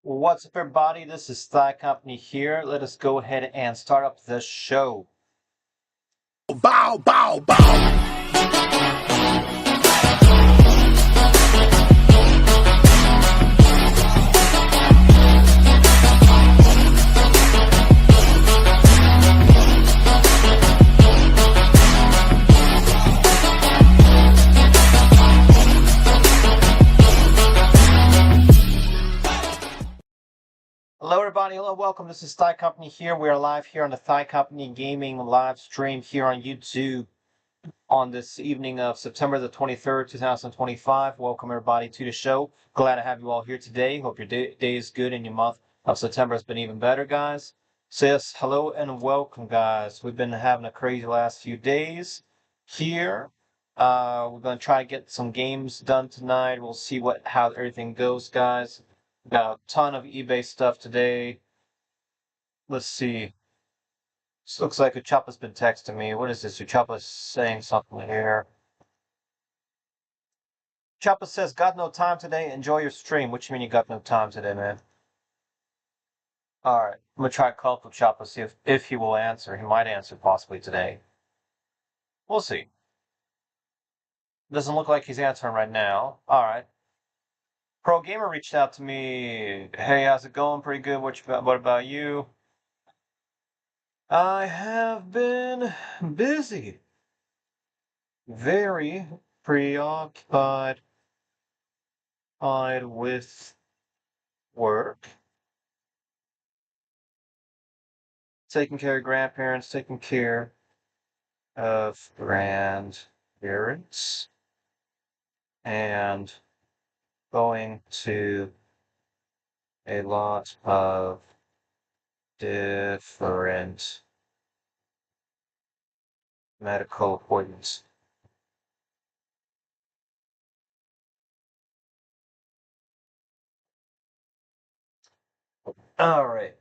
What's up, everybody? This is Thigh Company here. Let us go ahead and start up the show. Bow, bow, bow. Hello, everybody. Hello, welcome. This is Thigh Company here. We are live here on the Thigh Company Gaming live stream here on YouTube on this evening of September the 23rd, 2025. Welcome, everybody, to the show. Glad to have you all here today. Hope your day is good and your month of September has been even better, guys. So, yes, hello and welcome, guys. We've been having a crazy last few days here. We're going to try to get some games done tonight. We'll see how everything goes, guys. Got a ton of eBay stuff today. Let's see. This looks like Uchapa's been texting me. What is this? Uchapa's saying something here. Choppa says, got no time today. Enjoy your stream. What you mean you got no time today, man? Alright. I'm going to try to call up Choppa, see if he will answer. He might answer possibly today. We'll see. Doesn't look like he's answering right now. Alright. Pro Gamer reached out to me. Hey, how's it going? Pretty good. What about you? I have been busy. Very preoccupied with work. Taking care of grandparents, taking care of grandparents, and going to a lot of different medical appointments. All right.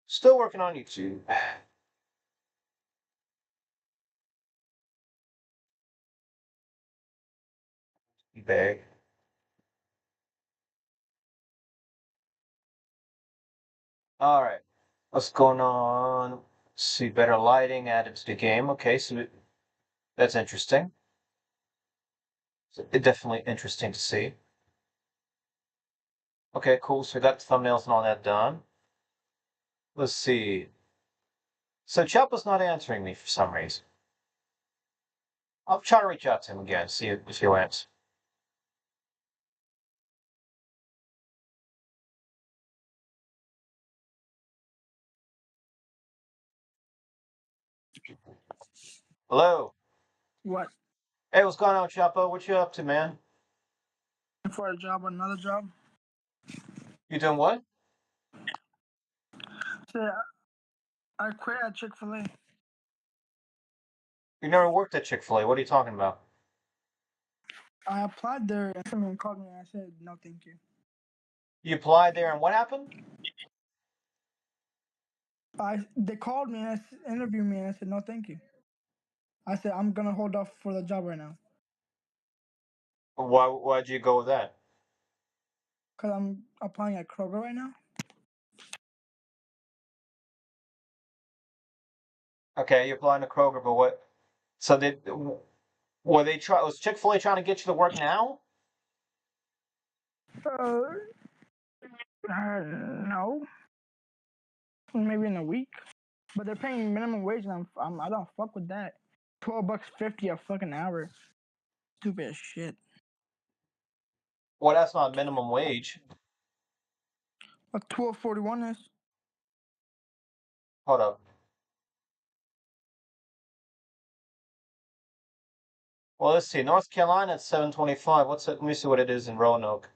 Still working on YouTube. eBay. All right. What's going on? Let's see, better lighting added to the game. Okay, so that's interesting. It's definitely interesting to see. Okay, cool. So we got the thumbnails and all that done. Let's see. So Choppa's not answering me for some reason. I'll try to reach out to him again, see if he'll answer. Hello. What? Hey, what's going on, Choppa? What you up to, man? For a job or another job? You doing what? So I quit at Chick-fil-A. You never worked at Chick-fil-A. What are you talking about? I applied there and someone called me and I said no thank you. You applied there and what happened? They called me and interviewed me and I said no thank you. I said I'm gonna hold off for the job right now. Why'd you go with that? Cause I'm applying at Kroger right now. Okay, you applied to Kroger, but what? So was Chick-fil-A trying to get you to work now? Uh, no. Maybe in a week. But they're paying minimum wage and I don't fuck with that. $12.50 a fucking hour. Stupid as shit. Well, that's not minimum wage. What 12.41 is? Hold up. Well, let's see. North Carolina at 725. What's it? Let me see what it is in Roanoke.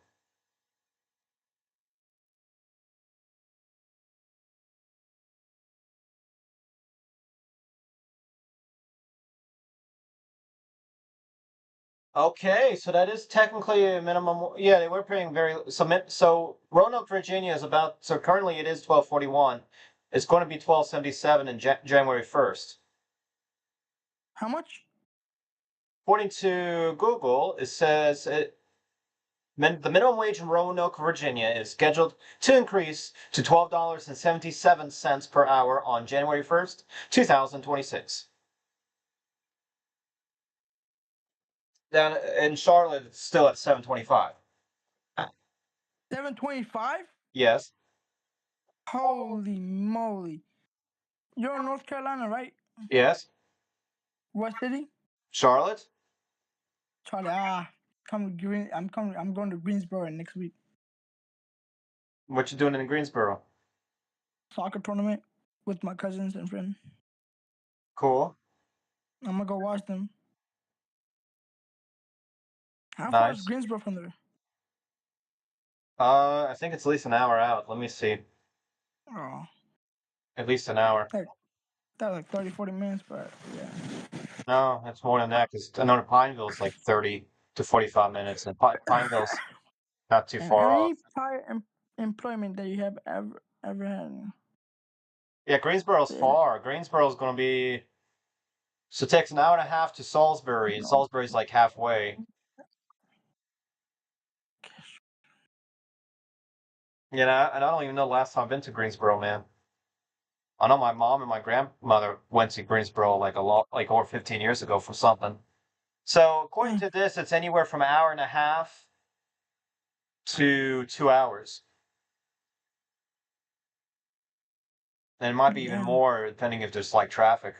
Okay, so that is technically a minimum. Yeah, they were paying so Roanoke, Virginia is currently it is 1241. It's going to be 1277 in January 1st. How much? According to Google, it says The minimum wage in Roanoke, Virginia is scheduled to increase to $12.77 per hour on January 1st, 2026. Down in Charlotte, it's still at 725. 725? Yes. Holy moly! You're in North Carolina, right? Yes. What city? Charlotte? Charlie. Come to Green. I'm coming. I'm going to Greensboro next week. What you doing in Greensboro? Soccer tournament with my cousins and friends. Cool. I'm gonna go watch them. How far is Nice. Greensboro from there? I think it's at least an hour out. Let me see. Oh, At least an hour. like that was like 30, 40 minutes, but yeah. No, it's more than that because I know Pineville's like 30 to 45 minutes, and Pineville's not too And far off. any prior employment that you have ever had? Yeah, Greensboro's Say far. Greensboro's going to be. So it takes an hour and a half to Salisbury, and no. Salisbury's like halfway. You know, and I don't even know the last time I've been to Greensboro, man. I know my mom and my grandmother went to Greensboro like like over 15 years ago for something. So according Dang, to this, it's anywhere from an hour and a half to 2 hours. And it might be even damn. more depending if there's like traffic.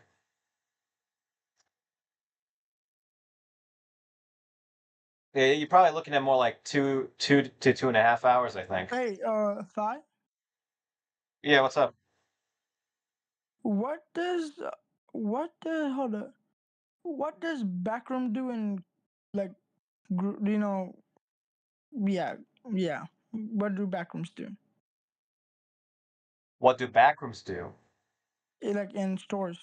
Yeah, you're probably looking at more like two to 2.5 hours, I think. Hey, Thigh, Yeah, what's up? what does hold up? What does backroom do in like you know? Yeah, yeah. What do backrooms do? What do backrooms do? Like in stores.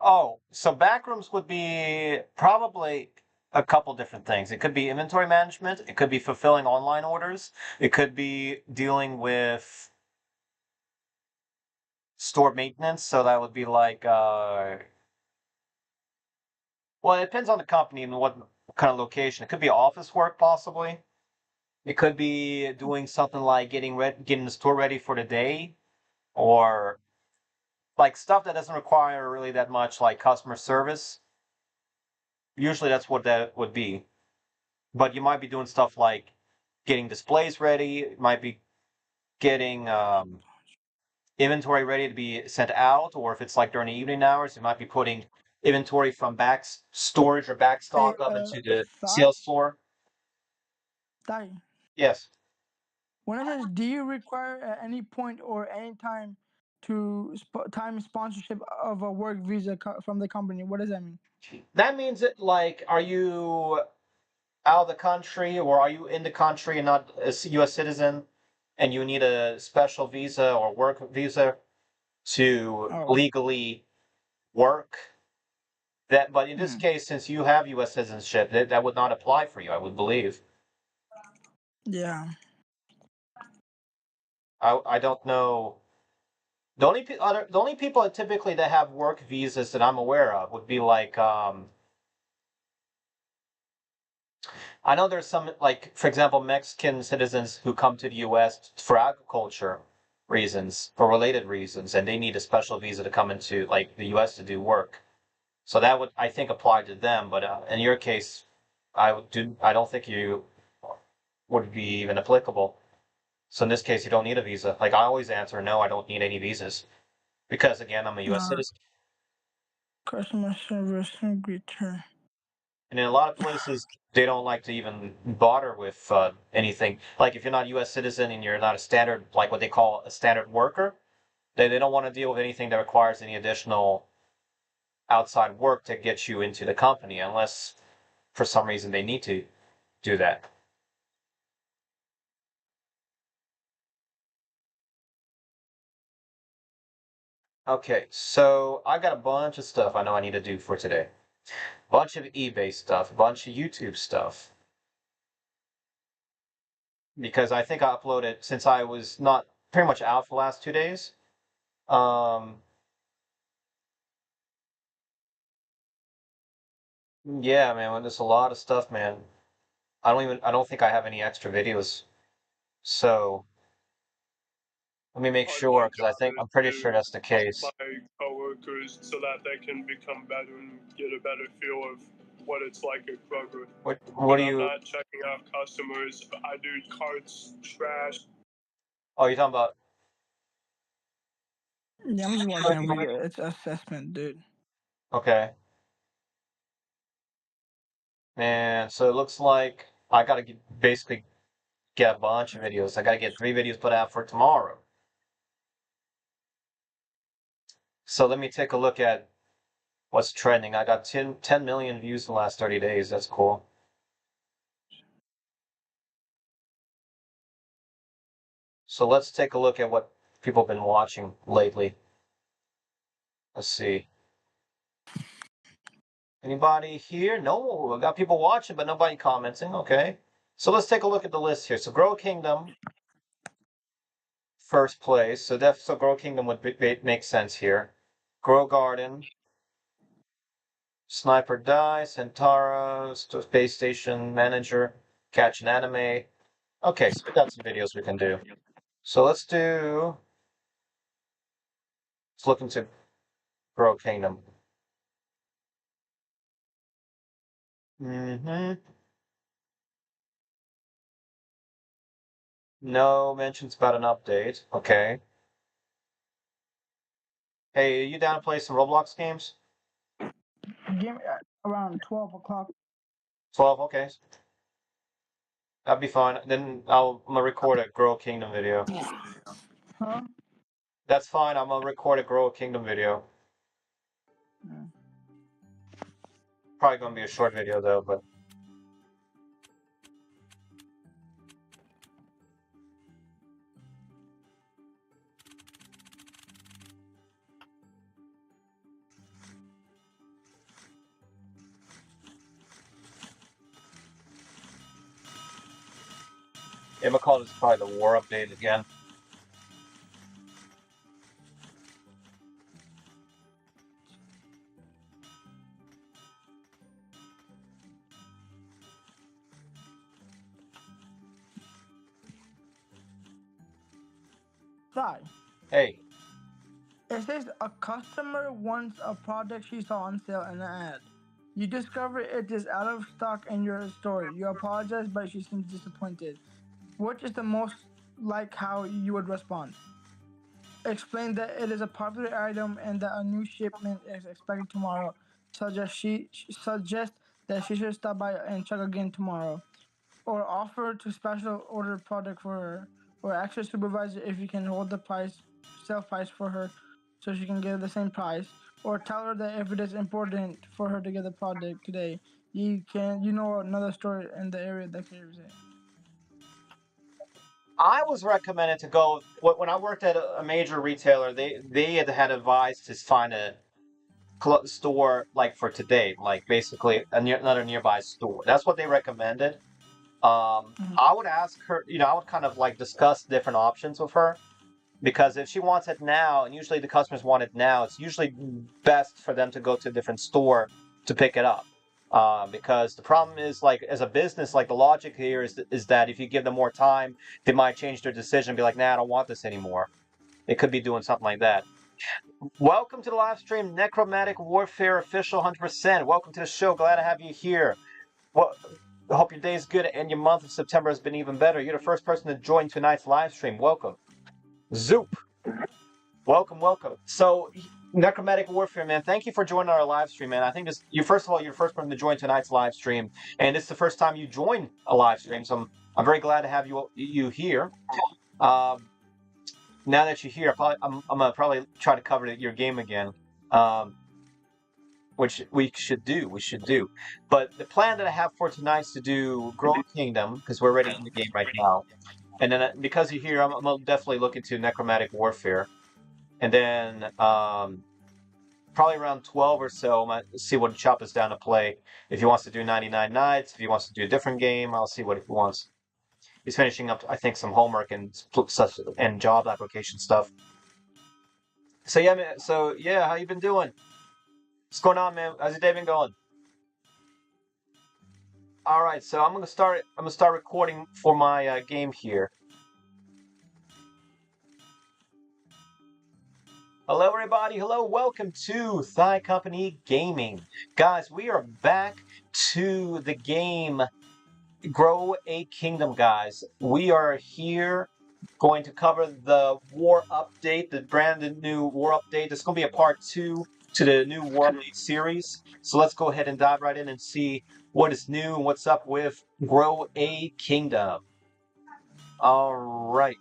Oh, so backrooms would be probably a couple different things. It could be inventory management, it could be fulfilling online orders, it could be dealing with store maintenance. So that would be like, well, it depends on the company and what kind of location. It could be office work, possibly. It could be doing something like getting the store ready for the day, or like stuff that doesn't require really that much like customer service. Usually that's what that would be. But you might be doing stuff like getting displays ready, it might be getting inventory ready to be sent out, or if it's like during the evening hours, you might be putting inventory from back storage or back Hey, stock up into the Thigh, sales floor. Thigh. Yes. When it says, do you require at any point or any time to time sponsorship of a work visa from the company? What does that mean? That means it like, are you out of the country or are you in the country and not a US citizen and you need a special visa or work visa to Oh, legally work? That, but in this hmm. case, since you have U.S. citizenship, that would not apply for you, I would believe. Yeah. I don't know. The only people that typically that have work visas that I'm aware of would be like I know there's some like for example Mexican citizens who come to the U.S. for agriculture reasons, for related reasons, and they need a special visa to come into like the U.S. to do work. So that would I think apply to them. But in your case, I don't think you would be even applicable. So in this case, you don't need a visa. Like I always answer, no, I don't need any visas because again, I'm a U.S. citizen. Customer service return. And in a lot of places, they don't like to even bother with anything. Like if you're not a U.S. citizen and you're not a standard, like what they call a standard worker, they don't want to deal with anything that requires any additional outside work to get you into the company, unless for some reason they need to do that. Okay, so I got a bunch of stuff I know I need to do for today. Bunch of eBay stuff, bunch of YouTube stuff. Because I think I uploaded since I was not pretty much out for the last 2 days. Um, Yeah, man, well, there's a lot of stuff, man. I don't think I have any extra videos. So let me make I'd sure, like because I'm pretty sure to that's the case. my coworkers so that they can become better and get a better feel of what it's like at Kroger. What When do I'm you, not checking out customers, I do carts, trash. oh, you're talking about, Yeah, I'm just watching a video. It's assessment, dude. okay. And so it looks like I gotta basically get a bunch of videos. I gotta get 3 videos put out for tomorrow. So let me take a look at what's trending. I got 10 million views in the last 30 days. That's cool. So let's take a look at what people have been watching lately. Let's see. Anybody here? No, I got people watching, but nobody commenting. Okay. So let's take a look at the list here. So Grow Kingdom, first place. So Grow Kingdom would make sense here. Grow Garden, Sniper Die, Centaura, Space Station Manager, Catch an Anime. Okay, so we got some videos we can do. So let's look into Grow Kingdom. Mm-hmm. No mentions about an update. Okay. Hey, are you down to play some Roblox games? Give me around 12 o'clock. 12, okay. That'd be fine. Then I'm gonna record a Grow Kingdom video. Huh? That's fine. I'm gonna record a Grow Kingdom video. Yeah. Probably gonna be a short video though, but I'm gonna call this probably the war update again. Sorry. Hey, It says a customer wants a product she saw on sale in an ad. You discover it is out of stock in your store. You apologize, but she seems disappointed. Which is the most like how you would respond? Explain that it is a popular item and that a new shipment is expected tomorrow. Suggest that she should stop by and check again tomorrow, or offer to special order product for her, or ask your supervisor if you can hold the price, sell price for her, so she can get the same price, or tell her that if it is important for her to get the product today, you know another store in the area that carries it. I was recommended to go when I worked at a major retailer. They had advised to find a store like for today, like basically another nearby store. That's what they recommended. I would ask her, I would kind of like discuss different options with her because if she wants it now, and usually the customers want it now, it's usually best for them to go to a different store to pick it up. Because the problem is, like, as a business, like the logic here is that if you give them more time, they might change their decision and be like, nah, I don't want this anymore. It could be doing something like that. Welcome to the live stream, Necromantic Warfare Official 100%. Welcome to the show. Glad to have you here. Well, I hope your day is good and your month of September has been even better. You're the first person to join tonight's live stream. Welcome. Zoop. Welcome, welcome. So, Necromantic Warfare, man, thank you for joining our live stream, man. I think you're the first person to join tonight's live stream, and it's the first time you join a live stream, so I'm very glad to have you here. Now that you're here, I'm gonna probably try to cover your game again, which we should do. We should do. But the plan that I have for tonight is to do Grow Kingdom because we're already in the game right now, and then because you're here, I'm gonna definitely look into Necromantic Warfare. And then probably around 12 or so, I might see what Chop is down to play. If he wants to do 99 Nights, if he wants to do a different game, I'll see what he wants. He's finishing up, I think, some homework and such and job application stuff. So yeah, man. So yeah, how you been doing? What's going on, man? How's your day been going? All right, so I'm gonna start recording for my game here. Hello, everybody. Hello, welcome to Thigh Company Gaming, guys. We are back to the game Grow a Kingdom, guys. We are here going to cover the war update, the brand new war update. It's going to be a part 2 to the new war update series. So let's go ahead and dive right in and see what is new and what's up with Grow a Kingdom. All right.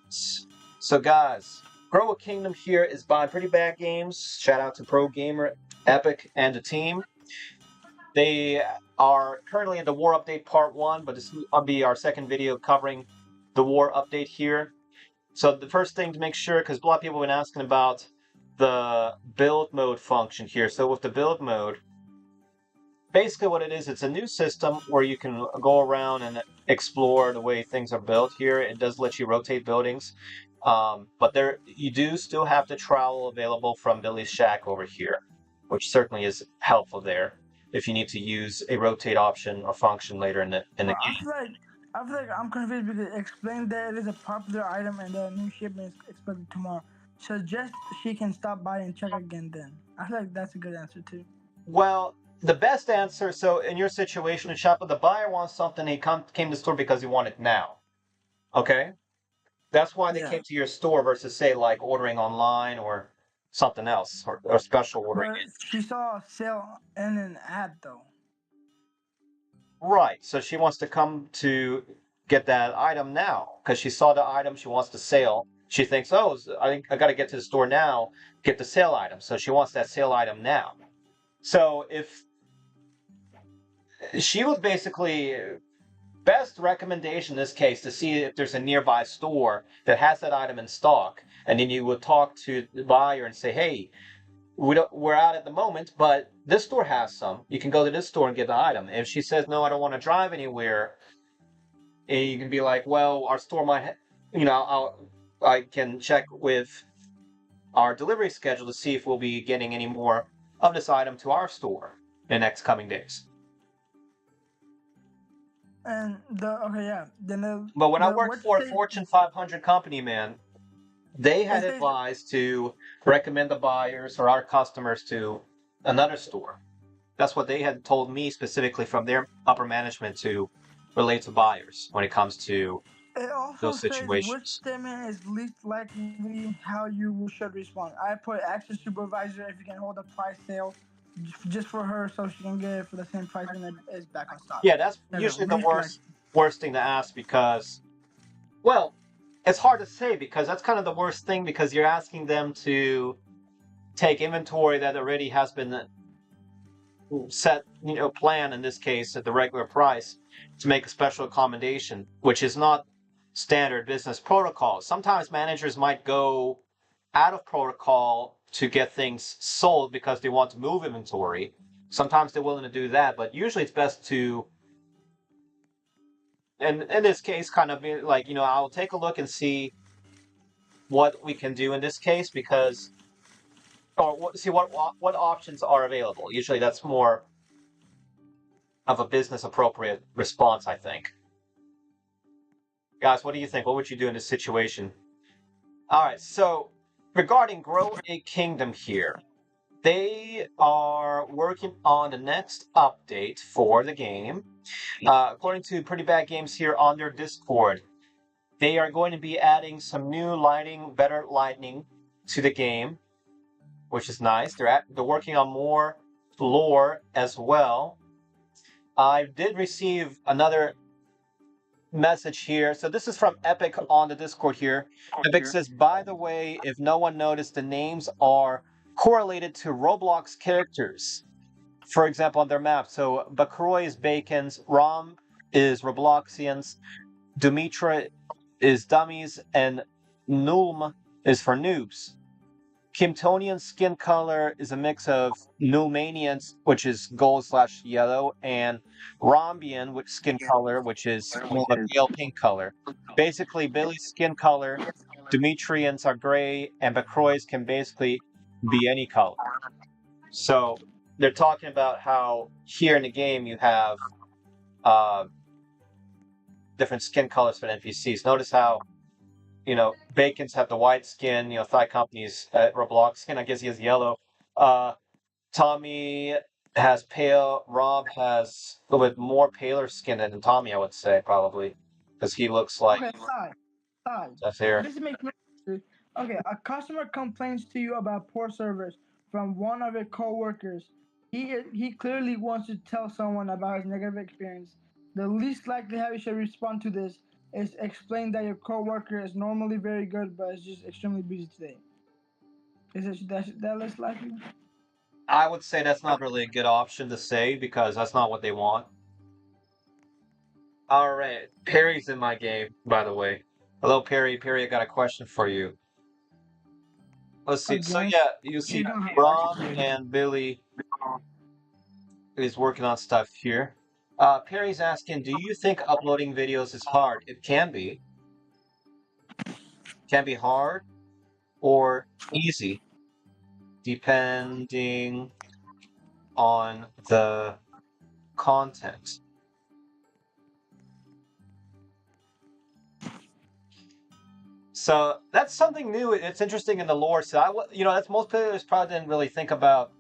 So guys, Grow a Kingdom here is by Pretty Bad Games. Shout out to Pro Gamer, Epic, and the team. They are currently in the war update part 1, but this will be our second video covering the war update here. So the first thing to make sure, because a lot of people have been asking about the build mode function here. So with the build mode, basically what it is, it's a new system where you can go around and explore the way things are built here. It does let you rotate buildings, but you do still have the trowel available from Billy's Shack over here, which certainly is helpful there if you need to use a rotate option or function later in the game. I feel like I'm confused because it explained that it is a popular item and the new shipment is expected tomorrow. Suggest she can stop by and check again then. I feel like that's a good answer too. Well, the best answer, so in your situation, the buyer wants something, he came to the store because he wanted it now. Okay? That's why they came to your store versus, say, like ordering online or something else, or special ordering. But she saw a sale in an ad though. Right, so she wants to come to get that item now because she saw the item, she wants the sale. She thinks, oh, I think I got to get to the store now, get the sale item. So she wants that sale item now. So if she was basically best recommendation in this case to see if there's a nearby store that has that item in stock, and then you would talk to the buyer and say, hey, we're out at the moment, but this store has some. You can go to this store and get the item. If she says, no, I don't want to drive anywhere, you can be like, well, our store might, I can check with our delivery schedule to see if we'll be getting any more of this item to our store in the next coming days. And but when I worked for a Fortune 500 company, man, they had advised to recommend the buyers or our customers to another store. That's what they had told me specifically from their upper management to relate to buyers when it comes to those situations. Which statement is least likely how you should respond? I put ask your supervisor if you can hold a price sale just for her so she can get it for the same price when it is back on stock. Yeah, that's usually the worst thing to ask because, well, it's hard to say because that's kind of the worst thing because you're asking them to take inventory that already has been set, plan in this case at the regular price to make a special accommodation, which is not standard business protocol. Sometimes managers might go out of protocol to get things sold because they want to move inventory. Sometimes they're willing to do that, but usually it's best to, and in this case, kind of be like, I'll take a look and see what we can do in this case because, or see what options are available. Usually that's more of a business appropriate response, I think. Guys, what do you think? What would you do in this situation? All right, so regarding Grow a Kingdom here, they are working on the next update for the game. According to Pretty Bad Games here on their Discord, they are going to be adding some new lighting, better lighting to the game, which is nice. They're working on more lore as well. I did receive another message here. So this is from Epic on the Discord here. Epic says, by the way, if no one noticed, the names are correlated to Roblox characters. For example, on their map. So Bakroy is Bacons, Rom is Robloxians, Dumitra is Dummies, and Nulm is for noobs. Kimtonian skin color is a mix of Nulmanians, which is gold/yellow, and Rombian, which skin color, which is more of a pale pink color. Basically, Billy's skin color, Demetrians are gray, and Bakroys can basically be any color. So they're talking about how here in the game you have different skin colors for the NPCs. Notice how, you know, Bacon's have the white skin, you know, Thigh Company's Roblox skin. I guess he has yellow. Tommy has pale. Rob has a little bit more paler skin than Tommy, I would say, probably. Because he looks like Okay, Sai. that's here. This makes no sense. Okay, a customer complains to you about poor service from one of your coworkers. He clearly wants to tell someone about his negative experience. The least likely how you should respond to this is explain that your coworker is normally very good but is just extremely busy today. Is it that less likely? I would say that's not really a good option to say because that's not what they want. All right, Perry's in my game, by the way. Hello, Perry. Perry, I got a question for you. Let's see. So Again, yeah, you see she's gonna have Rob questions. and Billy is working on stuff here. Perry's asking, do you think uploading videos is hard? It can be. Can be hard or easy, depending on the content. So that's something new. It's interesting in the lore. So you know, that's most players probably didn't really think about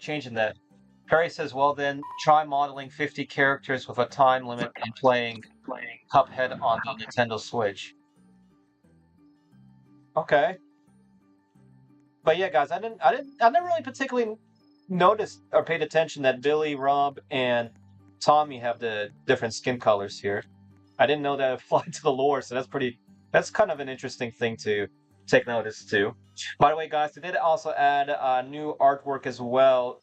changing that. Perry says, well, then try modeling 50 characters with a time limit and playing Cuphead on the Nintendo Switch. Okay. But yeah, guys, I never really particularly noticed or paid attention that Billy, Rob, and Tommy have the different skin colors here. I didn't know that applied to the lore, so that's kind of an interesting thing to take notice to. By the way, guys, they did also add new artwork as well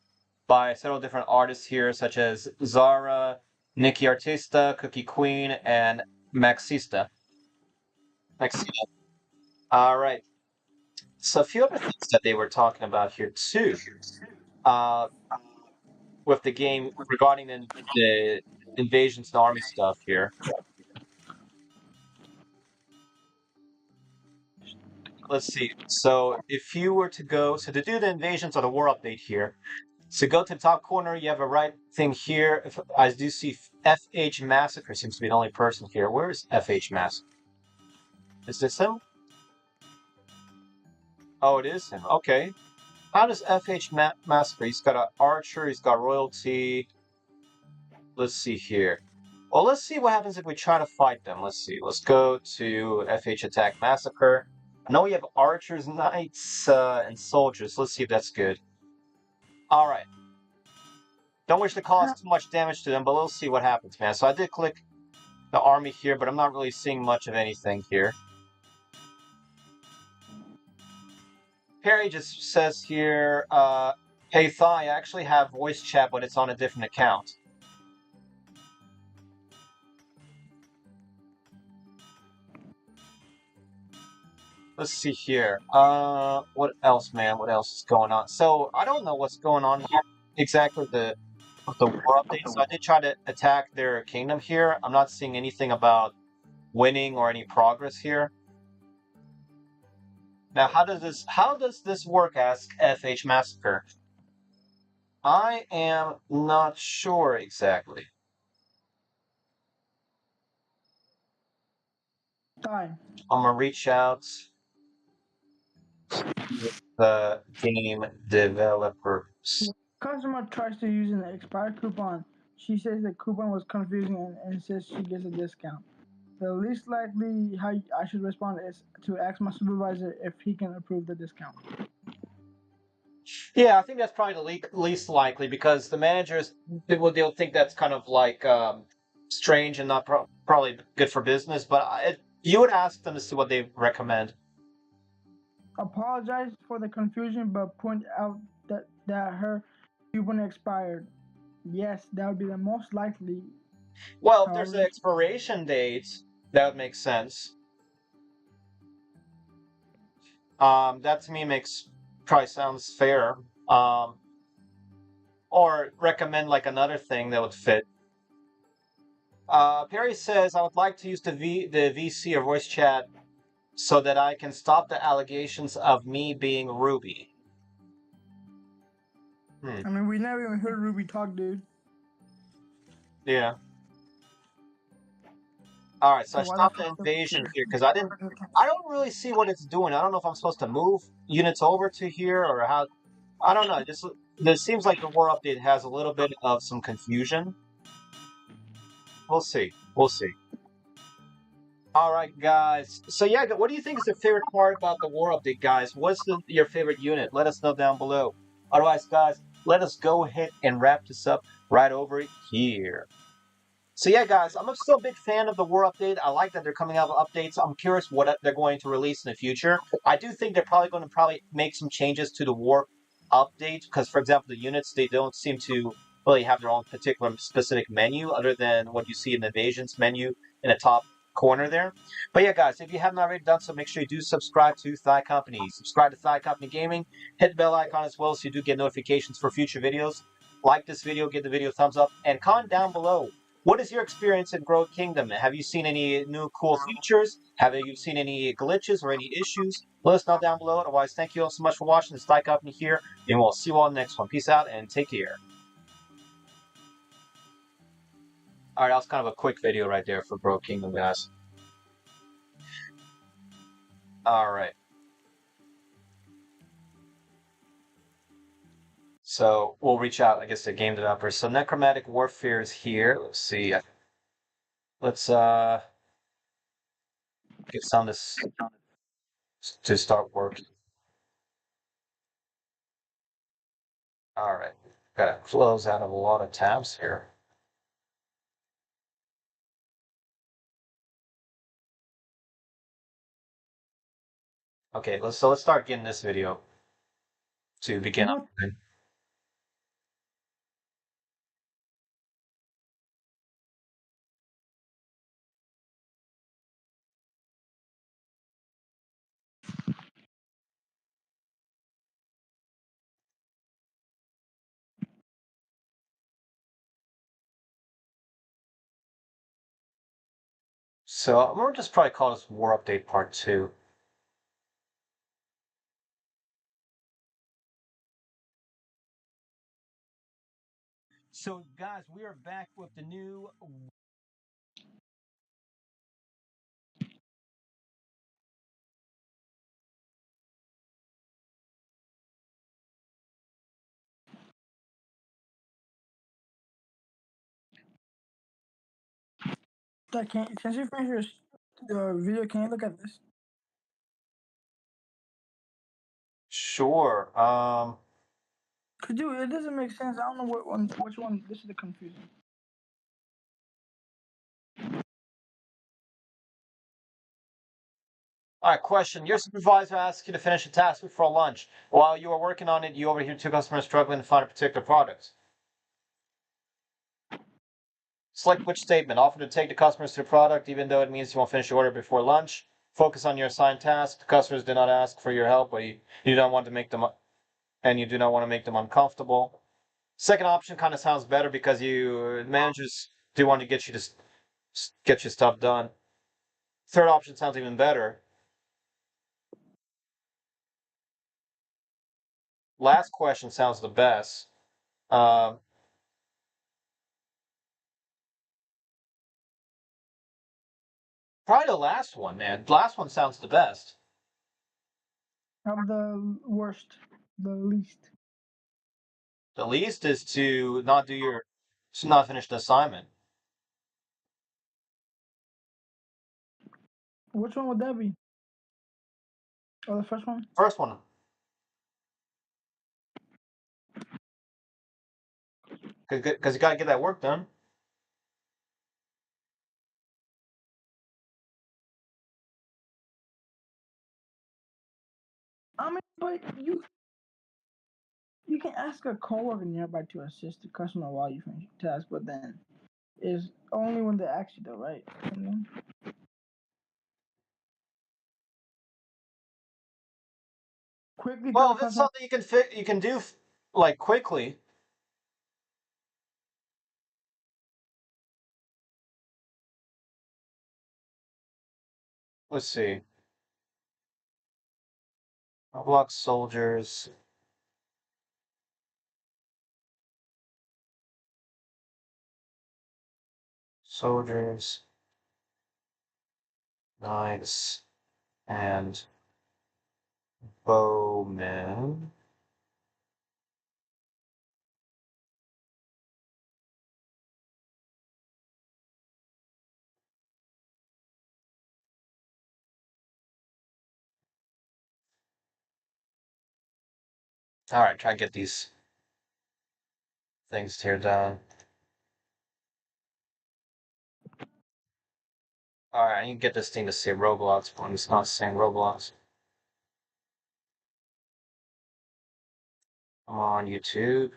by several different artists here, such as Zara, Nikki Artista, Cookie Queen, and Maxista. Maxista. All right. So a few other things that they were talking about here too, uh, with the game regarding the invasions and army stuff here. Let's see. So if you were to go, so to do the invasions or the war update here, so go to the top corner, you have a right thing here. If, I do see FH Massacre seems to be the only person here. Where is FH Massacre? Is this him? Oh, it is him. Okay. How does FH Massacre? He's got an archer, he's got royalty. Let's see here. Well, let's see what happens if we try to fight them. Let's see. Let's go to FH Attack Massacre. I know we have archers, knights, and soldiers. Let's see if that's good. Alright. Don't wish to cause too much damage to them, but we'll see what happens, man. So I did click the army here, but I'm not really seeing much of anything here. Perry just says here, hey Thigh, I actually have voice chat, but it's on a different account. Let's see here. What else, man? What else is going on? So I don't know what's going on here exactly with the war update. So I did try to attack their kingdom here. I'm not seeing anything about winning or any progress here. Now, how does this work? Ask FH Massacre. I am not sure exactly. Fine. I'm gonna reach out to the game developers. Customer tries to use an expired coupon. She says the coupon was confusing and insists she gets a discount. The least likely how I should respond is to ask my supervisor if he can approve the discount. Yeah, I think that's probably the least likely because the managers they'll think that's kind of like strange and not probably good for business. But you would ask them to see what they recommend. Apologize for the confusion, but point out that her coupon expired. Yes, that would be the most likely. Well, if there's an However, expiration date, that would make sense. That to me probably sounds fair. Or recommend like another thing that would fit. Perry says, I would like to use the VC or voice chat so that I can stop the allegations of me being Ruby. I mean, we never even heard Ruby talk, dude. Yeah. All right, so I So why the stopped the fuck is it invasion here? here because I don't really see what it's doing. I don't know if I'm supposed to move units over to here or how. I don't know. Just it seems like the war update has a little bit of some confusion. We'll see. We'll see. All right, guys. So yeah, what do you think is your favorite part about the war update, guys? What's your favorite unit? Let us know down below. Otherwise, guys, let us go ahead and wrap this up right over here. So yeah, guys, I'm still a big fan of the war update. I like that they're coming out with updates. I'm curious what they're going to release in the future. I do think they're probably going to make some changes to the war update because, for example, the units they don't seem to really have their own particular specific menu other than what you see in the invasions menu in the top corner there. But yeah, guys, if you haven't already done so, make sure you do subscribe to Thigh Company. Subscribe to Thigh Company Gaming. Hit the bell icon as well so you do get notifications for future videos. Like this video, give the video a thumbs up, and comment down below. What is your experience in Growth Kingdom? Have you seen any new cool features? Have you seen any glitches or any issues? Let us know down below. Otherwise, thank you all so much for watching. This Thigh Company here, and we'll see you all in the next one. Peace out and take care. All right, that was kind of a quick video right there for Growth Kingdom, guys. All right. So we'll reach out, I guess, to game developers. So Necromantic Warfare is here. Let's see. Let's get some of this to start working. All right. Gotta close out of a lot of tabs here. Okay, let's start getting this video to begin What? up. So I'm gonna just probably call this War Update Part 2. So guys, we are back with the new Since you finished your video, can you look at this? Sure. Cause dude, it doesn't make sense. I don't know which one. This is the confusion. All right, question. Your supervisor asks you to finish a task before lunch. While you are working on it, you overhear two customers struggling to find a particular product. Select which statement. Offer to take the customers to the product, even though it means you won't finish your order before lunch. Focus on your assigned task. The customers do not ask for your help, but you don't want to make them, and you do not want to make them uncomfortable. Second option kind of sounds better because managers do want to get you to get your stuff done. Third option sounds even better. Last question sounds the best. Um, Probably the last one, man. The last one sounds the best. Of the worst, the least. The least is to not finish the assignment. Which one would that be? Oh, the first one. First one, because you got to get that work done. I mean, but you can ask a coworker nearby to assist the customer while you finish your task, but then is only when they ask you though, right? I mean, quickly tell Well, the if it's customer. something you can do like quickly. Let's see. Roblox soldiers, soldiers. Knights and bowmen. All right, try to get these things teared down. All right, I need to get this thing to say Roblox when it's not saying Roblox. I'm on YouTube.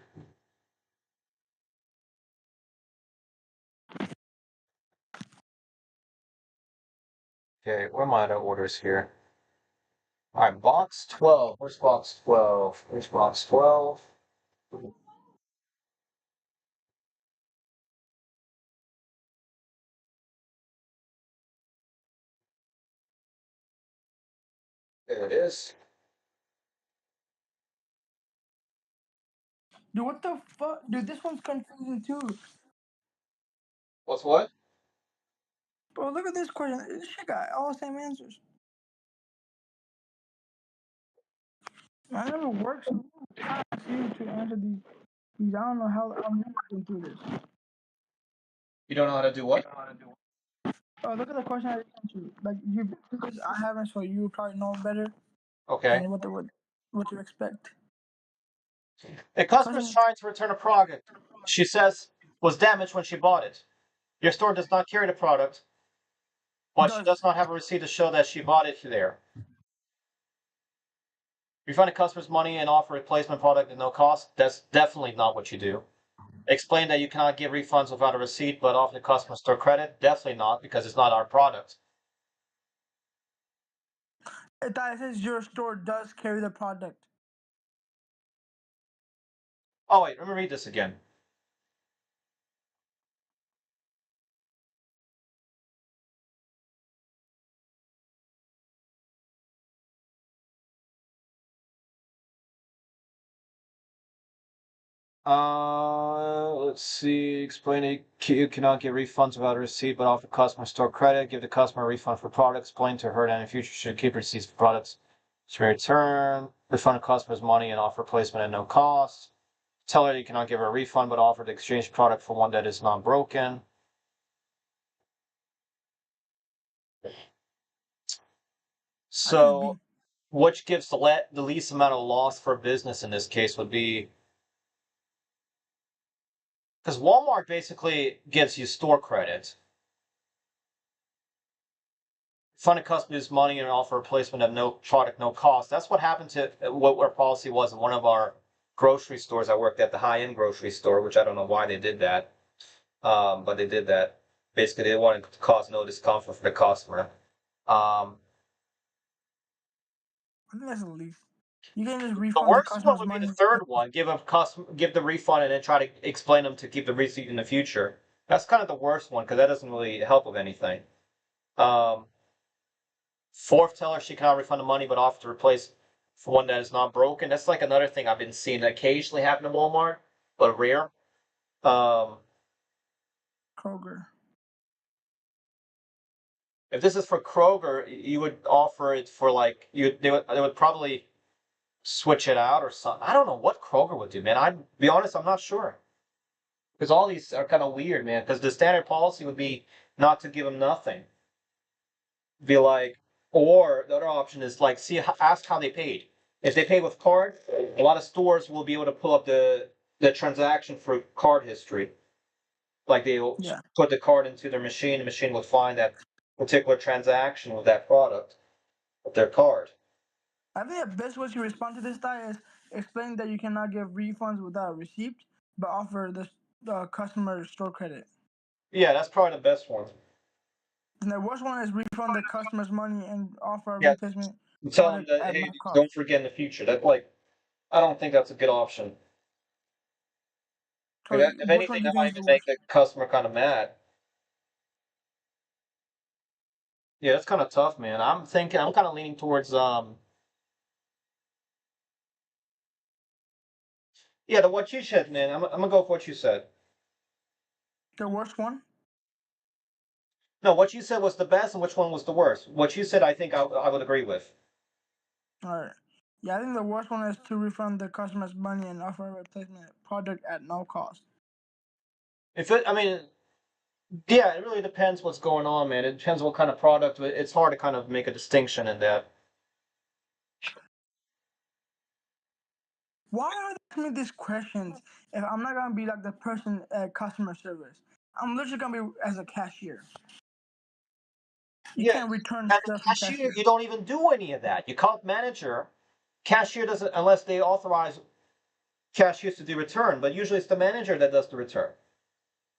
Okay, where are my other orders here? All right, box 12. Where's box 12? Where's box 12? There it is. Dude, what the fuck? Dude, this one's confusing too. What's what? Bro, look at this question. This shit got all the same answers. I never worked so I you to answer these. I don't know how I'm looking through this. You don't know how to do what? Oh, look at the question I just sent you. Like you, because I haven't, so you probably know better Okay. and what to expect. A customer's Question. trying to return a product she says was damaged when she bought it. Your store does not carry the product, but she Does does not have a receipt to show that she bought it there. Refund a customer's money and offer a replacement product at no cost. That's definitely not what you do. Explain that you cannot give refunds without a receipt, but offer the customer store credit. Definitely not, because it's not our product. it that says your store does carry the product. Oh wait, let me read this again. Let's see. Explain it. You cannot get refunds without a receipt, but offer customer store credit. Give the customer a refund for products. Explain to her that in the future she should keep receipts for products she may return. Refund the customer's money and offer replacement at no cost. Tell her you cannot give her a refund, but offer to exchange the product for one that is not broken. I use So, B. which gives the least amount of loss for a business in this case would be because Walmart basically gives you store credit. Fund a customer's money and offer replacement of no product, no cost. That's what happened to what our policy was in one of our grocery stores. I worked at the high-end grocery store, which I don't know why they did that, but they did that. Basically, they wanted to cause no discomfort for the customer. Um, I think that's the least. You can just the refund the worst one customer's would be the money. third one. Give the refund, and then try to explain them to keep the receipt in the future. That's kind of the worst one because that doesn't really help with anything. Um, Fourth, tell her she cannot refund the money, but offer to replace for one that is not broken. That's like another thing I've been seeing occasionally happen in Walmart, but rare. Um, Kroger. if this is for Kroger, you would offer it for like they would probably switch it out or something. I don't know what Kroger would do, man. I'd be honest, I'm not sure because all these are kind of weird, man. Because the standard policy would be not to give them nothing. Be like, or the other option is like, ask how they paid. If they paid with card, a lot of stores will be able to pull up the transaction for card history. Like they'll Yeah. put the card into their machine, the machine will find that particular transaction with that product with their card. I think the best way to respond to this guy is explain that you cannot give refunds without a receipt, but offer the customer store credit. Yeah, that's probably the best one. And the worst one is refund the customer's money and offer a Yeah, replacement tell them product that at hey, no cost. don't forget in the future. That like, I don't think that's a good option. So If which anything, one do you that think might is the even make worst? the customer kind of mad. Yeah, that's kind of tough, man. I'm kind of leaning towards yeah, the what you said, man. I'm gonna go with what you said. The worst one? No, what you said was the best, and which one was the worst? What you said, I think I would agree with. All right. Yeah, I think the worst one is to refund the customer's money and offer a replacement product at no cost. I mean, yeah, it really depends what's going on, man. It depends what kind of product. It's hard to kind of make a distinction in that. Why are they asking me these questions if I'm not gonna be like the person at customer service? I'm literally gonna be as a cashier. You Yeah, can't return as a stuff from cashier, cashier. you don't even do any of that. You call manager. Cashier doesn't unless they authorize cashiers to do return, but usually it's the manager that does the return.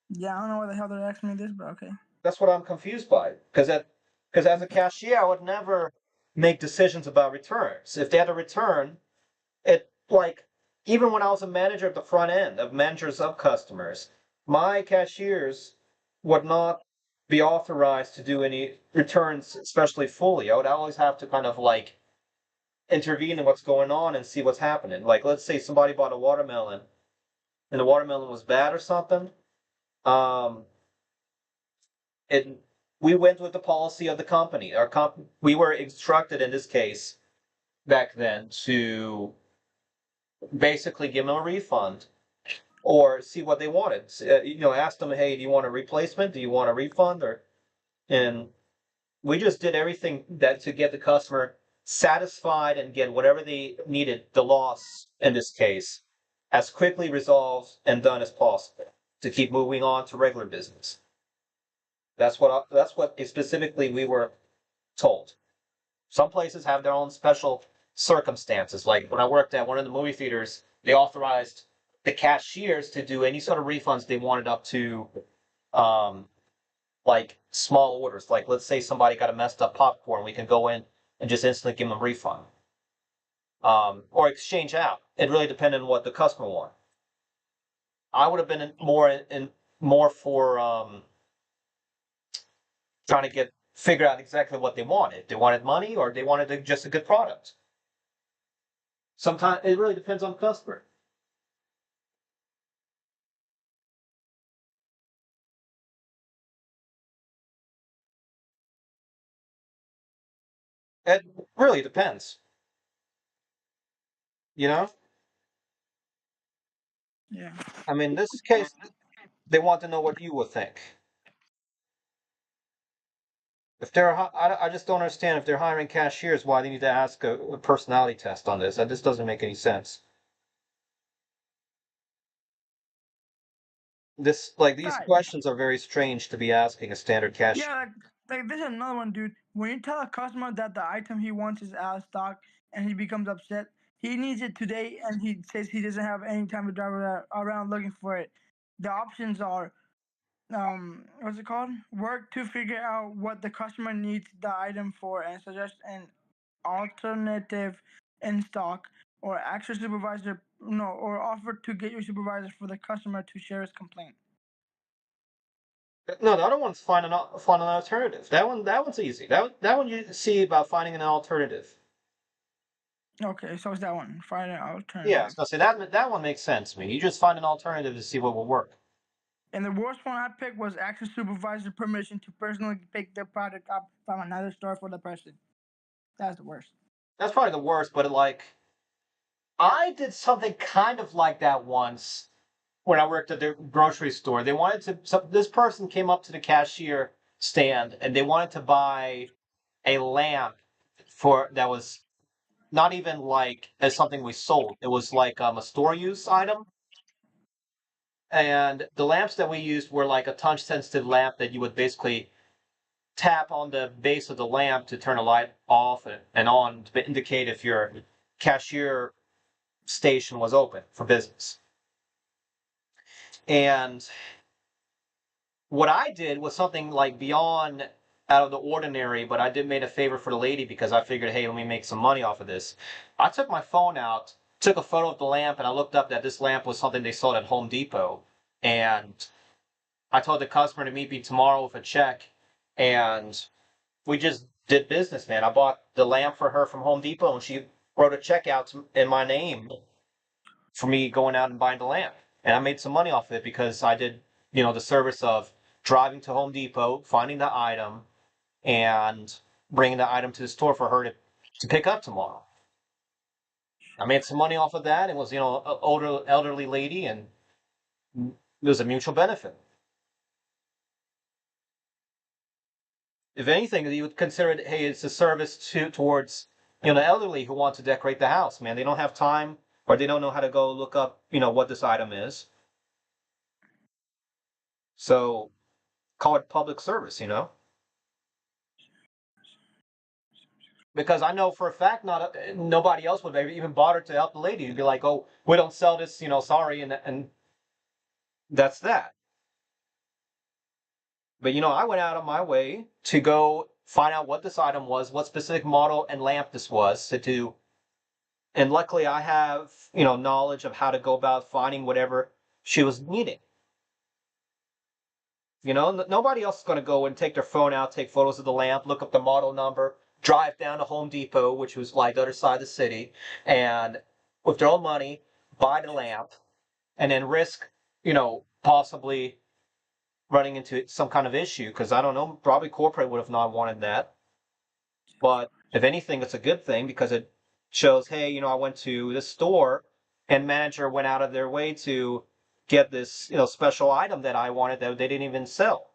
Yeah, I don't know why the hell they're asking me this, but okay. That's what I'm confused by. Because as a cashier, I would never make decisions about returns. If they had a return, it like even when I was a manager at the front end of managers of customers, my cashiers would not be authorized to do any returns, especially fully. I would always have to kind of like intervene in what's going on and see what's happening. Like let's say somebody bought a watermelon and the watermelon was bad or something. Um, it we went with the policy of the company. We were instructed in this case back then to basically give them a refund or see what they wanted. Ask them, hey, do you want a replacement? Do you want a refund? And we just did everything that to get the customer satisfied and get whatever they needed, the loss in this case, as quickly resolved and done as possible to keep moving on to regular business. That's what specifically we were told. Some places have their own special circumstances. Like when I worked at one of the movie theaters, they authorized the cashiers to do any sort of refunds they wanted up to um, like small orders. Like let's say somebody got a messed up popcorn, we can go in and just instantly give them a refund. Or exchange out. It really depended on what the customer wanted. I would have been more for trying to figure out exactly what they wanted. They wanted money or they wanted just a good product. Sometimes it really depends on the customer. It really depends. You know, Yeah. I mean, in this case, they want to know what you would think. If I just don't understand if they're hiring cashiers, why they need to ask a personality test on this. That just doesn't make any sense. These Right. questions are very strange to be asking a standard cashier. Yeah, like this is another one, dude. When you tell a customer that the item he wants is out of stock and he becomes upset, he needs it today and he says he doesn't have any time to drive around looking for it. The options are what's it called? Work to figure out what the customer needs the item for and suggest an alternative in stock, or ask your supervisor no or offer to get your supervisor for the customer to share his complaint. No, the other one's find an alternative. That one's easy. That one you see about finding an alternative. Okay, so it's that one. Find an Yeah, I alternative. was gonna say that one makes sense to me. You just find an alternative to see what will work. And the worst one I picked was ask your supervisor permission to personally pick the product up from another store for the person. That's the worst. That's probably the worst, but I did something kind of like that once when I worked at the grocery store. This person came up to the cashier stand and they wanted to buy a lamp that was not even like as something we sold. It was like a store use item. And the lamps that we used were like a touch sensitive lamp that you would basically tap on the base of the lamp to turn a light off and on to indicate if your cashier station was open for business. And what I did was something like beyond out of the ordinary, but I did made a favor for the lady because I figured, hey, let me make some money off of this. I took my phone out, took a photo of the lamp, and I looked up that this lamp was something they sold at Home Depot. And I told the customer to meet me tomorrow with a check, and we just did business, man. I bought the lamp for her from Home Depot, and she wrote a check out in my name for me going out and buying the lamp. And I made some money off of it because I did, the service of driving to Home Depot, finding the item, and bringing the item to the store for her to pick up tomorrow. I made some money off of that. It was, an older elderly lady, and it was a mutual benefit. If anything, you would consider it, hey, it's a service towards the elderly who want to decorate the house. Man, they don't have time, or they don't know how to go look up what this item is. So call it public service. Because I know for a fact nobody else would have even bothered to help the lady. You'd be like, oh, we don't sell this, sorry, and that's that. But I went out of my way to go find out what this item was, what specific model and lamp this was to do. And luckily I have, knowledge of how to go about finding whatever she was needing. Nobody else is going to go and take their phone out, take photos of the lamp, look up the model number, drive down to Home Depot, which was like the other side of the city, and with their own money, buy the lamp, and then risk, possibly running into some kind of issue. Because I don't know, probably corporate would have not wanted that. But if anything, it's a good thing because it shows, hey, I went to this store and manager went out of their way to get this, special item that I wanted that they didn't even sell.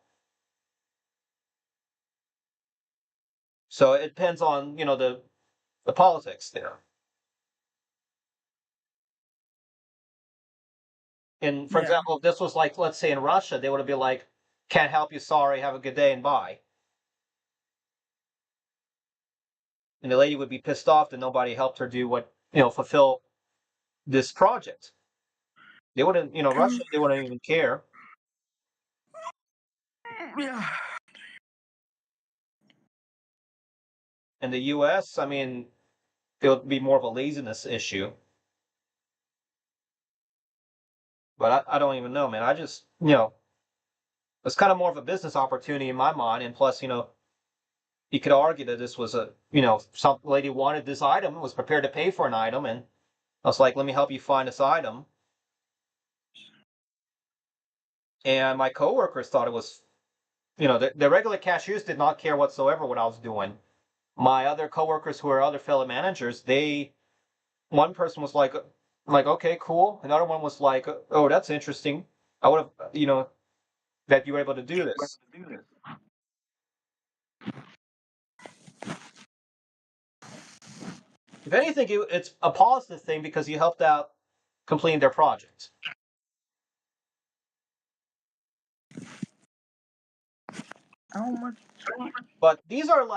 So it depends on, the politics there. And for Yeah. example, if this was like, let's say in Russia, they would have been like, can't help you, sorry, have a good day and bye. And the lady would be pissed off that nobody helped her do fulfill this project. They wouldn't, Russia, they wouldn't even care. Yeah. In the US, I mean, it would be more of a laziness issue. But I don't even know, man. I just, it's kind of more of a business opportunity in my mind. And plus, you could argue that this was some lady wanted this item, was prepared to pay for an item, and I was like, let me help you find this item. And my coworkers thought it was, the regular cashiers did not care whatsoever what I was doing. My other coworkers who are other fellow managers, one person was like, okay, cool. Another one was like, oh, that's interesting. I would have, that you were able to do this. If anything, it's a positive thing because you helped out completing their project. How much? But these are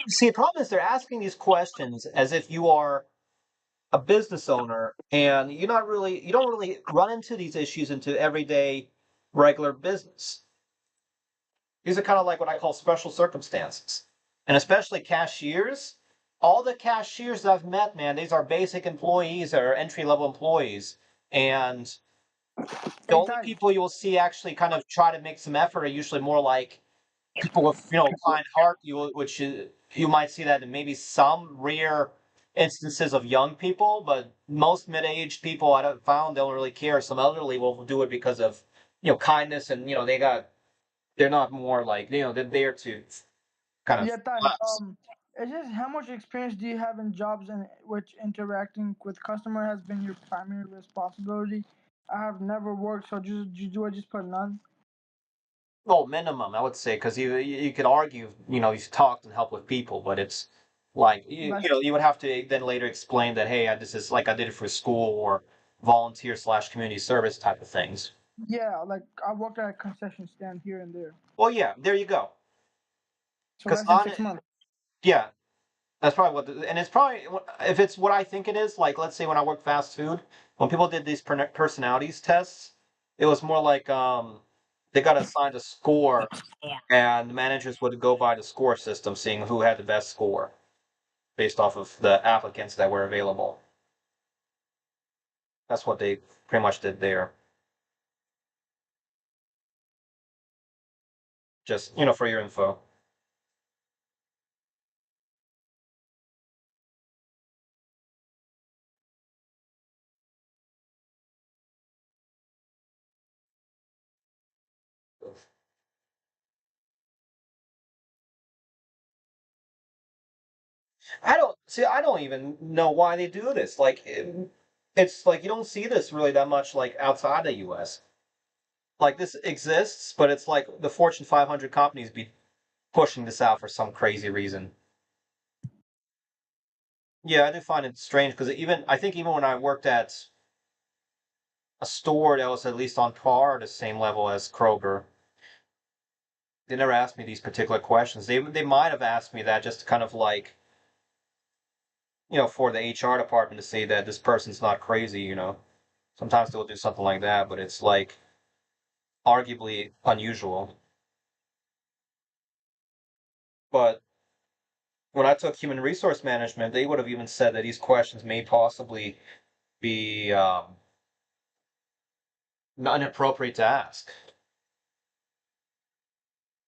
see, the problem is they're asking these questions as if you are a business owner and you don't really run into these issues into everyday regular business. These are kind of like what I call special circumstances. And especially cashiers. All the cashiers that I've met, man, these are basic employees or entry level employees. And the Hey, only Ty. people you will see actually kind of try to make some effort are usually more like people with kind heart. Which you might see that in maybe some rare instances of young people, but most mid-aged people I've found don't really care. Some elderly will do it because of kindness, and they're not more like they're there to kind of Yeah, Ty. relax. It's just how much experience do you have in jobs in which interacting with customer has been your primary responsibility? I have never worked, so do I just put none? Well, minimum I would say, because you could argue you've talked and helped with people, but it's like That's you would have to then later explain that, hey, this is like I did it for school or volunteer/community service type of things. yeah. Like I worked at a concession stand here and there, Well, yeah, there you go. so Because less than 6 months. yeah, that's probably and it's probably, if it's what I think it is, like let's say when I worked fast food, when people did these personalities tests, it was more like they got assigned a score, and the managers would go by the score system, seeing who had the best score based off of the applicants that were available. That's what they pretty much did there. Just for your info. I don't even know why they do this. Like, it's like you don't see this really that much like outside the U.S. Like this exists, but it's like the Fortune 500 companies be pushing this out for some crazy reason. Yeah, I do find it strange because even I think even when I worked at a store that was at least on par, the same level as Kroger, they never asked me these particular questions. They might have asked me that just to kind of like for the HR department to say that this person's not crazy. Sometimes they'll do something like that, but it's like arguably unusual. But when I took human resource management, they would have even said that these questions may possibly be not inappropriate to ask.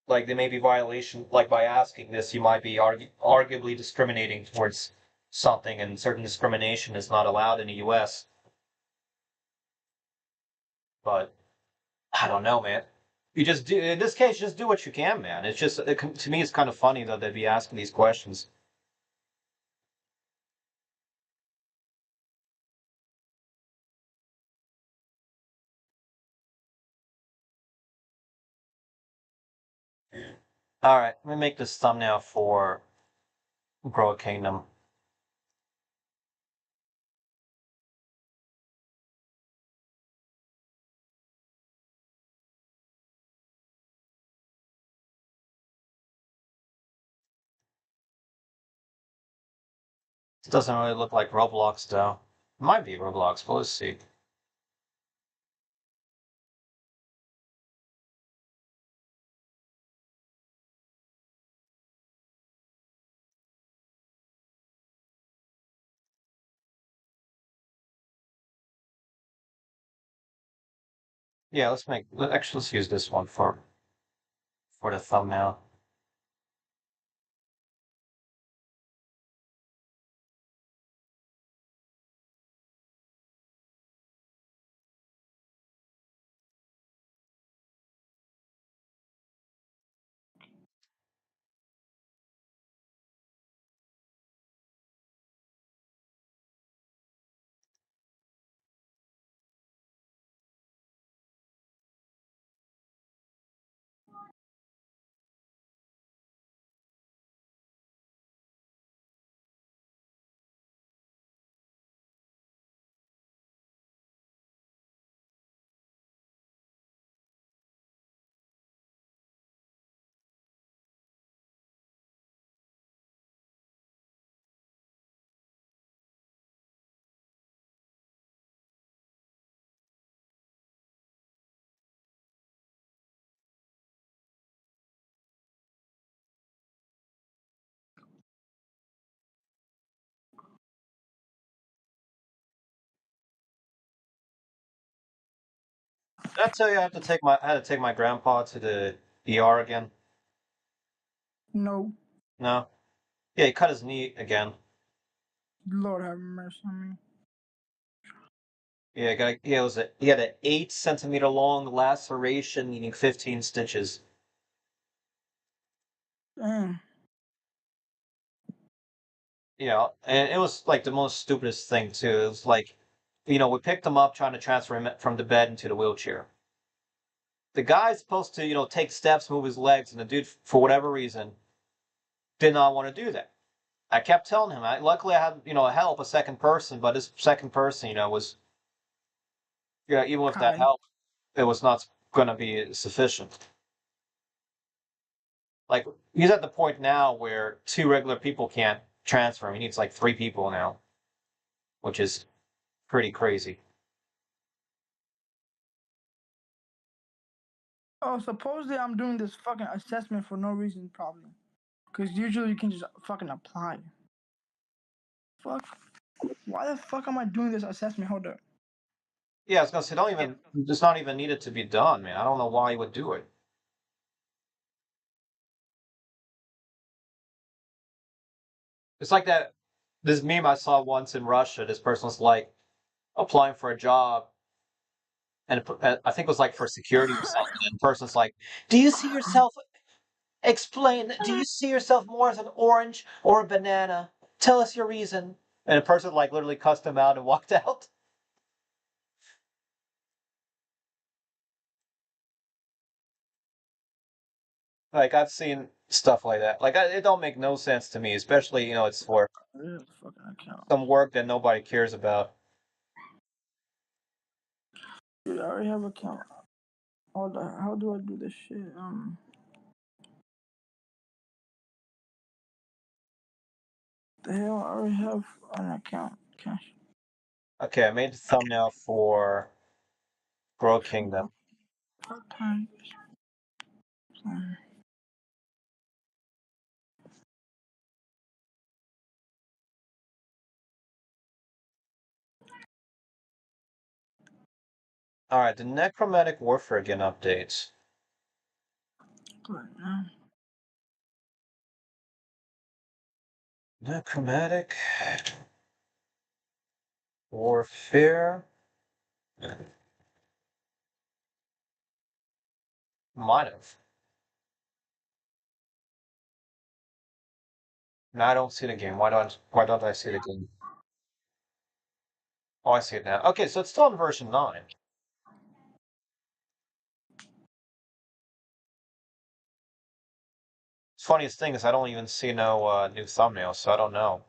Like they may be violation. Like by asking this, you might be arguably discriminating towards something, and certain discrimination is not allowed in the U.S. But I don't know, man. You just do in this case, just do what you can, man. It's just to me, it's kind of funny that they'd be asking these questions. All right, let me make this thumbnail for Grow a Kingdom. It doesn't really look like Roblox though. It might be Roblox, but let's see. Yeah, let's use this one for the thumbnail. Did I tell you I had to take my grandpa to the ER again? No, No. Yeah, he cut his knee again. Lord have mercy on me. Yeah, he had an 8 centimeter long laceration needing 15 stitches. Damn. And it was like the most stupidest thing too. It was like, we picked him up trying to transfer him from the bed into the wheelchair. The guy's supposed to, take steps, move his legs, and the dude, for whatever reason, did not want to do that. I kept telling him. Luckily, I had, help, a second person, but this second person, was, even with that Hi. help, it was not going to be sufficient. Like, he's at the point now where two regular people can't transfer him. He needs like three people now, which is pretty crazy. Oh, supposedly I'm doing this fucking assessment for no reason, probably. Because usually you can just fucking apply. Fuck. Why the fuck am I doing this assessment? Hold up. Yeah, I was gonna say, it's not even needed to be done, man. I don't know why you would do it. It's like this meme I saw once in Russia. This person was like applying for a job, and I think it was like for security or something. And the person's like, "Do you see yourself? Explain. Do you see yourself more as an orange or a banana?" Tell us your reason. And the person like literally cussed him out and walked out. Like I've seen stuff like that. Like it don't make no sense to me, especially it's for This fucking account. some work that nobody cares about. Dude, I already have an account. How do I do this shit? The hell, I already have an account. Cash. Okay, I made the thumbnail for Grow Kingdom. Part time. All right, the Necromantic Warfare again updates. Right now. Necromantic Warfare. Might have. No, I don't see the game. Why don't I see the game? Oh, I see it now. Okay, so it's still in version 9. Funniest thing is I don't even see no new thumbnails, so I don't know.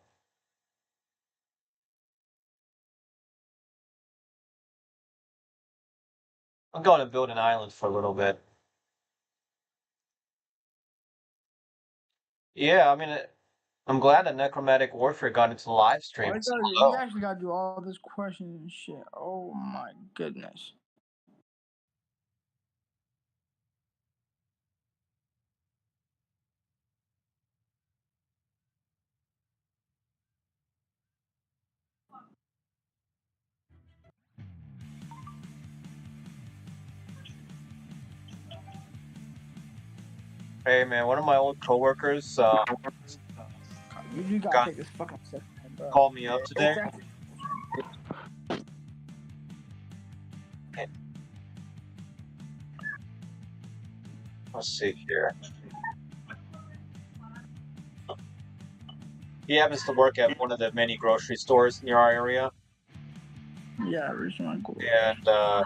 I'm going to build an island for a little bit. Yeah, I mean, I'm glad that Necromantic Warfare got into live stream. It's You slow. actually gotta do all this questions and shit. Oh my goodness. Hey man, one of my old coworkers You gotta got take this fucking stuff, bro. called me up today. Exactly. Let's see here. He happens to work at one of the many grocery stores near our area, Yeah, original goal. and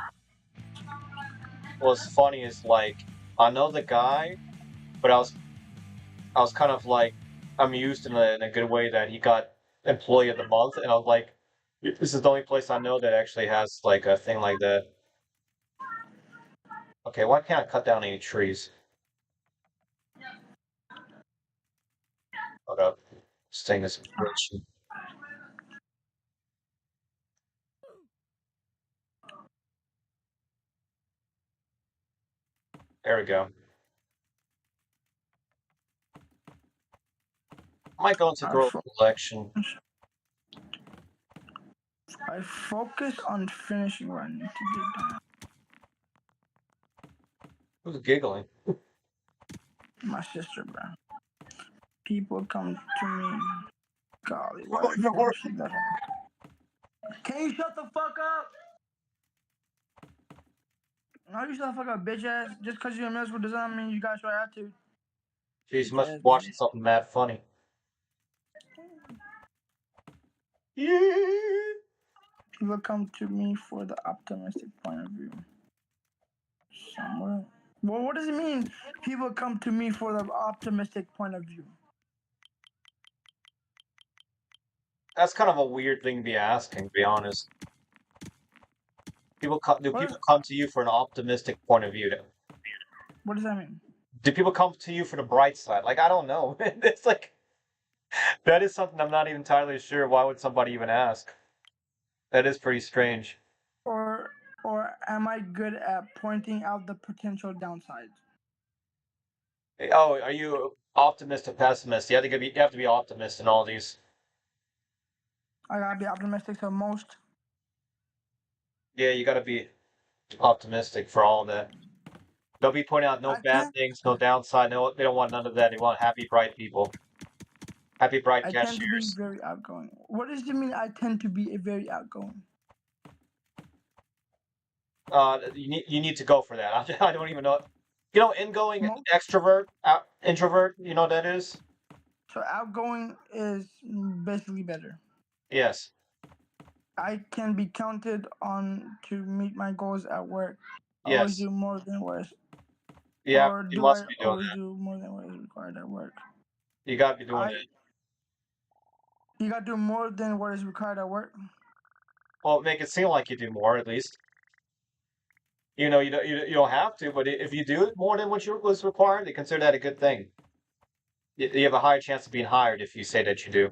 what's funny is like I know the guy, but I was kind of like amused in a good way that he got Employee of the Month, and I was like, this is the only place I know that actually has like a thing like that. Okay, why can't I cut down any trees? Hold up, this thing is glitchy. There we go. I might go into Grove Collection. I focus on finishing what I need to get done. Who's giggling? My sister, bro. People come to me. Golly, why Oh, the no. fuck she doesn't? Can you shut the fuck up? No, you shut the fuck up, bitch ass. Just because you're in middle school doesn't mean you got your attitude. Jeez, you must be Bitch ass watching bitch. something mad funny. Yeah. People come to me for the optimistic point of view. Somewhere. Well, what does it mean? People come to me for the optimistic point of view. That's kind of a weird thing to be asking, to be honest. Do people come to you for an optimistic point of view? What does that mean? Do people come to you for the bright side? Like, I don't know. It's like, that is something I'm not even entirely sure. Why would somebody even ask? That is pretty strange. Or am I good at pointing out the potential downsides? Oh, are you optimist or pessimist? You have to be optimist in all these. I gotta be optimistic to most. Yeah, you gotta be optimistic for all of that. They'll be pointing out no I bad tend things, no downside. No, they don't want none of that. They want happy, bright people. Happy, bright I tend to be cashiers. very outgoing. What does it mean? I tend to be a very outgoing. You need to go for that. I don't even know. Ingoing, Mo- extrovert, introvert. You know what that is? So outgoing is basically better. Yes. I can be counted on to meet my goals at work. Always Yes. do more than what is, Yeah, or you do I must be doing always that. do more than what is required at work? You gotta be doing I that. You gotta do more than what is required at work. Well, make it seem like you do more, at least. You know, you don't have to, but if you do more than what was required, they consider that a good thing. You have a higher chance of being hired if you say that you do.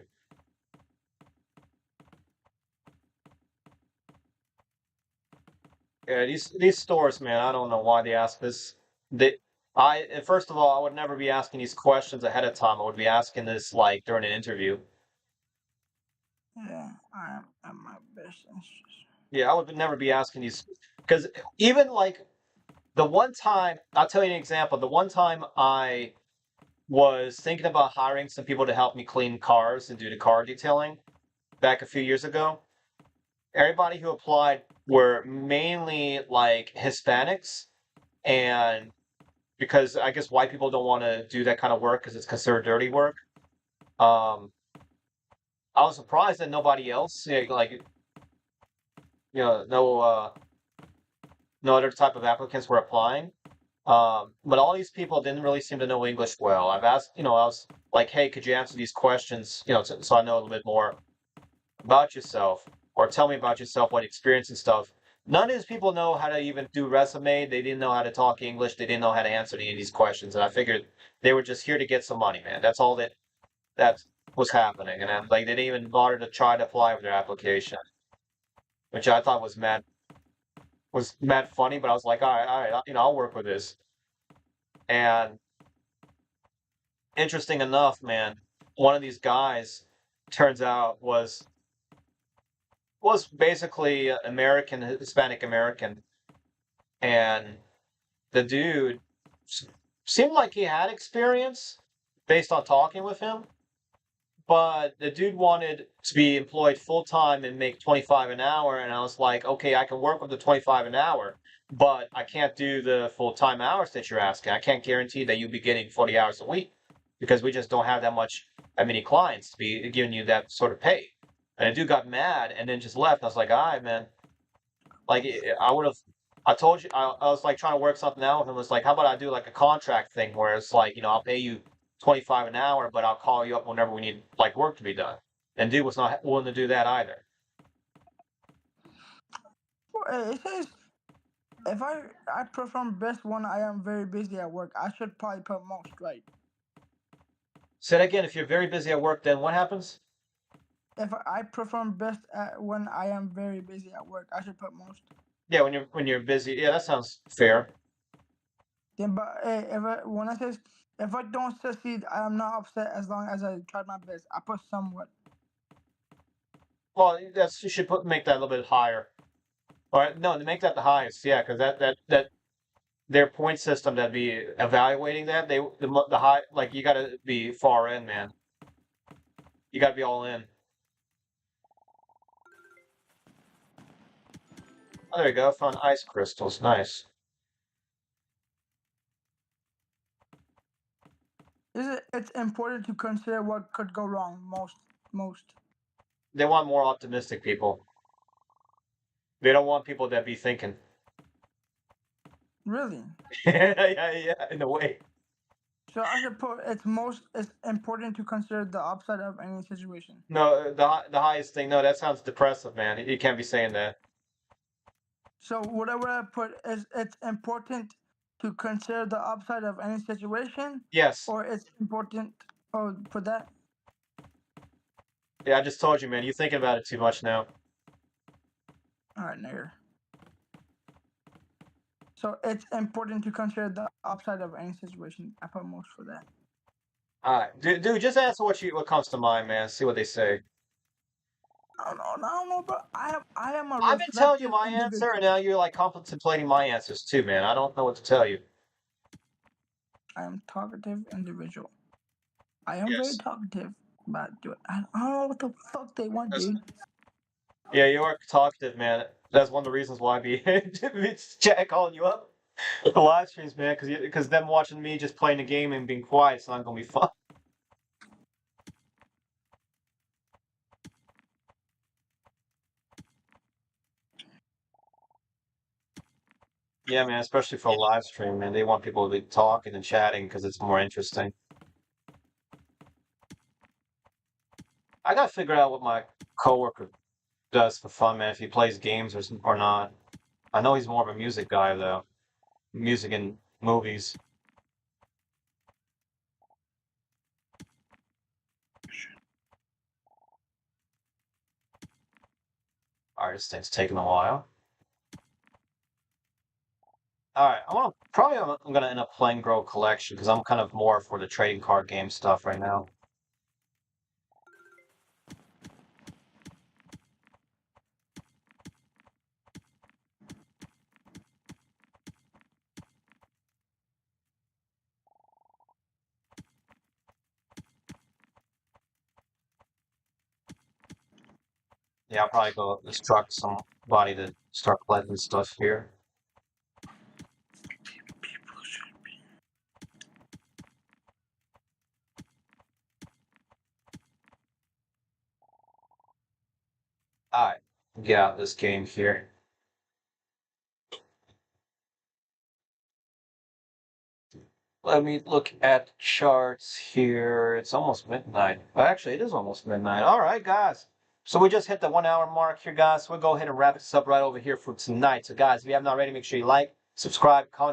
Yeah, these stores, man, I don't know why they ask this. First of all, I would never be asking these questions ahead of time. I would be asking this like during an interview. Yeah, I am at my best interest. Yeah, I would never be asking these because even like the one time, I'll tell you an example. The one time I was thinking about hiring some people to help me clean cars and do the car detailing back a few years ago. Everybody who applied were mainly like Hispanics, and because I guess white people don't want to do that kind of work because it's considered dirty work. Um, I was surprised that nobody else, like no other type of applicants were applying. But all these people didn't really seem to know English well. I've asked, I was like, hey, could you answer these questions, so I know a little bit more about yourself, or tell me about yourself, what experience and stuff. None of these people know how to even do resume. They didn't know how to talk English. They didn't know how to answer any of these questions. And I figured they were just here to get some money, man. That's all that was happening. And then, like, they didn't even bother to try to apply with their application, which I thought was mad funny. But I was like, all right, I'll work with this. And interesting enough, man, one of these guys turns out was basically American, Hispanic American, and the dude seemed like he had experience based on talking with him, but the dude wanted to be employed full time and make 25 an hour, and I was like, okay, I can work with the 25 an hour, but I can't do the full time hours that you're asking. I can't guarantee that you'll be getting 40 hours a week because we just don't have that many clients to be giving you that sort of pay. And the dude got mad and then just left. I was like, all right, man. Like I would have, I told you, I was like trying to work something out with him. It was like, how about I do like a contract thing where it's like, I'll pay you 25 an hour, but I'll call you up whenever we need like work to be done. And dude was not willing to do that either. Well, it says if I perform best when I am very busy at work. I should probably put most, right? Say that again. If you're very busy at work, then what happens? If I perform best when I am very busy at work, I should put most. Yeah, when you're busy. Yeah, that sounds fair. Then, but when I says if I don't succeed, I am not upset as long as I tried my best. I put somewhat. Well, you should make that a little bit higher. Or no, to make that the highest. Yeah, because that their point system that'd be evaluating that the high, like, you got to be far in, man. You got to be all in. Oh, there you go. Found ice crystals. Nice. It's important to consider what could go wrong. Most. They want more optimistic people. They don't want people that be thinking. Really. Yeah, in a way. So I should put it's important to consider the upside of any situation. No, the highest thing. No, that sounds depressive, man. You can't be saying that. So whatever I put is it's important to consider the upside of any situation, Yes. or it's important. Oh, put that. Yeah, I just told you, man. You're thinking about it too much now. All right, nigger. So it's important to consider the upside of any situation. I put most for that. All right, dude, just answer what comes to mind, man. See what they say. I don't know, but I am a I've been telling you reflective my answer, individual. and now you're like contemplating my answers too, man. I don't know what to tell you. I am talkative individual. I am very Yes. talkative, but I don't know what the fuck they want, dude. Yeah, you are talkative, man. That's one of the reasons why I be Jack calling you up. The live streams, man, because them watching me just playing the game and being quiet, it's not gonna be fun. Yeah, man, especially for a live stream, man. They want people to be talking and chatting because it's more interesting. I gotta figure out what my coworker does for fun, man, if he plays games or not. I know he's more of a music guy, though. Music and movies. Alright, this thing's taking a while. Alright, I'm gonna end up playing Grow Collection because I'm kind of more for the trading card game stuff right now. Yeah, I'll probably go instruct somebody to start collecting stuff here. Alright, get out this game here. Let me look at charts here. It's almost midnight. Actually, it is almost midnight. All right, guys. So we just hit the 1 hour mark here, guys. So we'll go ahead and wrap this up right over here for tonight. So, guys, if you haven't already, make sure you like, subscribe, comment.